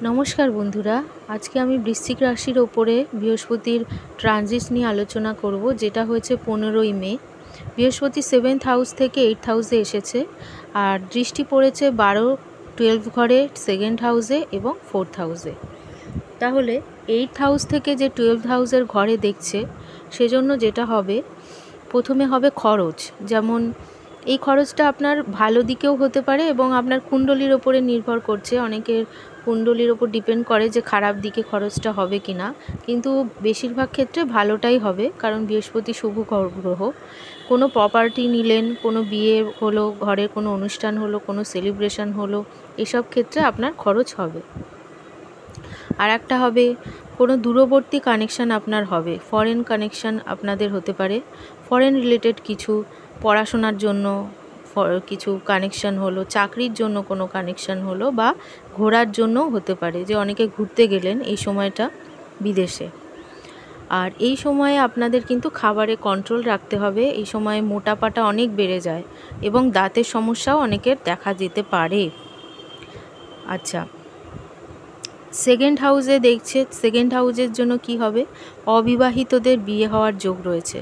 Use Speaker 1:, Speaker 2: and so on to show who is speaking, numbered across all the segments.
Speaker 1: নমস্কার বন্ধুরা, আজকে আমি বৃশ্চিক রাশির ওপরে বৃহস্পতির ট্রানজিট নিয়ে আলোচনা করব, যেটা হয়েছে 15ই মে। বৃহস্পতি 7th হাউস থেকে 8th হাউসে এসেছে, আর দৃষ্টি পড়েছে 12 ঘরে, 2nd হাউসে এবং 4th হাউসে। তাহলে 8th হাউস থেকে যে 12th হাউসের ঘরে দেখছে, সেজন্য যেটা হবে, প্রথমে হবে খরচ। যেমন এই খরচটা আপনার ভালো দিকেও হতে পারে এবং আপনার কুণ্ডলীর ওপরে নির্ভর করছে। অনেকের কুণ্ডলীর ওপর ডিপেন্ড করে যে খারাপ দিকে খরচটা হবে কি না, কিন্তু বেশিরভাগ ক্ষেত্রে ভালোটাই হবে, কারণ বৃহস্পতি শুভ গ্রহ। কোনো প্রপার্টি নিলেন, কোনো বিয়ে হলো, ঘরের কোনো অনুষ্ঠান হলো, কোনো সেলিব্রেশন হলো, এসব ক্ষেত্রে আপনার খরচ হবে। আর একটা হবে কোনো দূরবর্তী কানেকশান আপনার হবে, ফরেন কানেকশান আপনাদের হতে পারে। ফরেন রিলেটেড কিছু, পড়াশোনার জন্য কিছু কানেকশান হলো, চাকরির জন্য কোনো কানেকশান হলো, বা ঘোরার জন্যও হতে পারে, যে অনেকে ঘুরতে গেলেন এই সময়টা বিদেশে। আর এই সময়ে আপনাদের কিন্তু খাবারে কন্ট্রোল রাখতে হবে। এই সময়ে মোটাপাটা অনেক বেড়ে যায় এবং দাঁতের সমস্যাও অনেকের দেখা যেতে পারে। আচ্ছা, 2nd হাউসে দেখছে, 2nd হাউসের জন্য কি হবে? অবিবাহিতদের বিয়ে হওয়ার যোগ রয়েছে।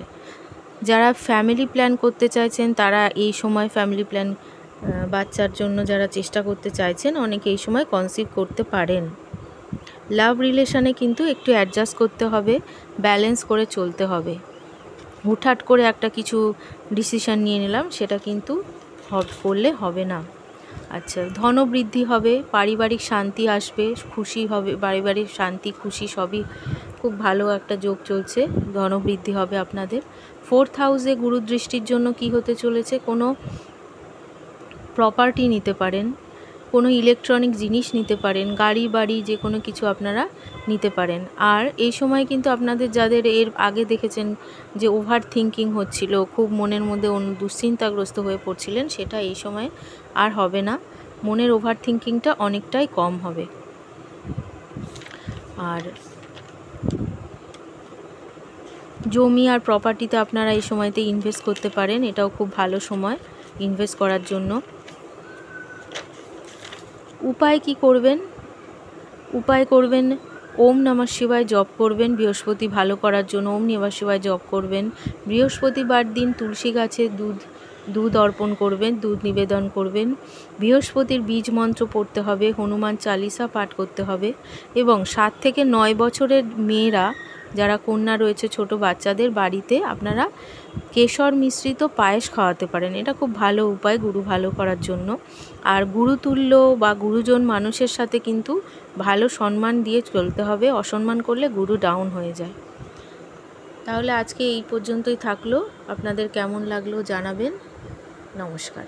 Speaker 1: যারা ফ্যামিলি প্ল্যান করতে চাইছেন, তারা এই সময় ফ্যামিলি প্ল্যান, বাচ্চার জন্য যারা চেষ্টা করতে চাইছেন, অনেকে এই সময় কনসিভ করতে পারেন। লাভ রিলেশানে কিন্তু একটু অ্যাডজাস্ট করতে হবে, ব্যালেন্স করে চলতে হবে। হুটহাট করে একটা কিছু ডিসিশান নিয়ে নিলাম, সেটা কিন্তু করলে হবে না। আচ্ছা, ধনবৃদ্ধি হবে, পারিবারিক শান্তি আসবে, খুশি হবে, পারিবারিক শান্তি খুশি সবই খুব ভালো একটা যোগ চলছে, ধনবৃদ্ধি হবে আপনাদের। 4th হাউসে গুরুদৃষ্টির জন্য কি হতে চলেছে? কোনো প্রপার্টি নিতে পারেন, কোনো ইলেকট্রনিক জিনিস নিতে পারেন, গাড়ি বাড়ি যে কোনো কিছু আপনারা নিতে পারেন। আর এই সময় কিন্তু আপনাদের যাদের এর আগে দেখেছেন যে ওভার থিঙ্কিং হচ্ছিল, খুব মনের মধ্যে দুশ্চিন্তাগ্রস্ত হয়ে পড়ছিলেন, সেটা এই সময় আর হবে না। মনের ওভার থিঙ্কিংটা অনেকটাই কম হবে। আর জমি আর প্রপার্টিতে আপনারা এই সময়তে ইনভেস্ট করতে পারেন, এটাও খুব ভালো সময় ইনভেস্ট করার জন্য। উপায় কি করবেন? উপায় করবেন, ওম নমঃ শিবায় জপ করবেন বৃহস্পতি ভালো করার জন্য। ওম নমঃ শিবায় জপ করবেন। বৃহস্পতিবার দিন তুলসী গাছে দুধ অর্পণ করবেন, দুধ নিবেদন করবেন। বৃহস্পতির বীজ মন্ত্র পড়তে হবে, হনুমান চালিসা পাঠ করতে হবে। এবং 7 থেকে 9 বছরের মেয়েরা, যারা কন্যা রয়েছে, ছোট বাচ্চাদের বাড়িতে আপনারা কেশর মিশ্রিত পায়েস খাওয়াতে পারেন। এটা খুব ভালো উপায় গুরু ভালো করার জন্য। আর গুরুতুল্য বা গুরুজন মানুষের সাথে কিন্তু ভালো সম্মান দিয়ে চলতে হবে, অসম্মান করলে গুরু ডাউন হয়ে যায়। তাহলে আজকে এই পর্যন্তই থাকলো, আপনাদের কেমন লাগলো জানাবেন। নমস্কার।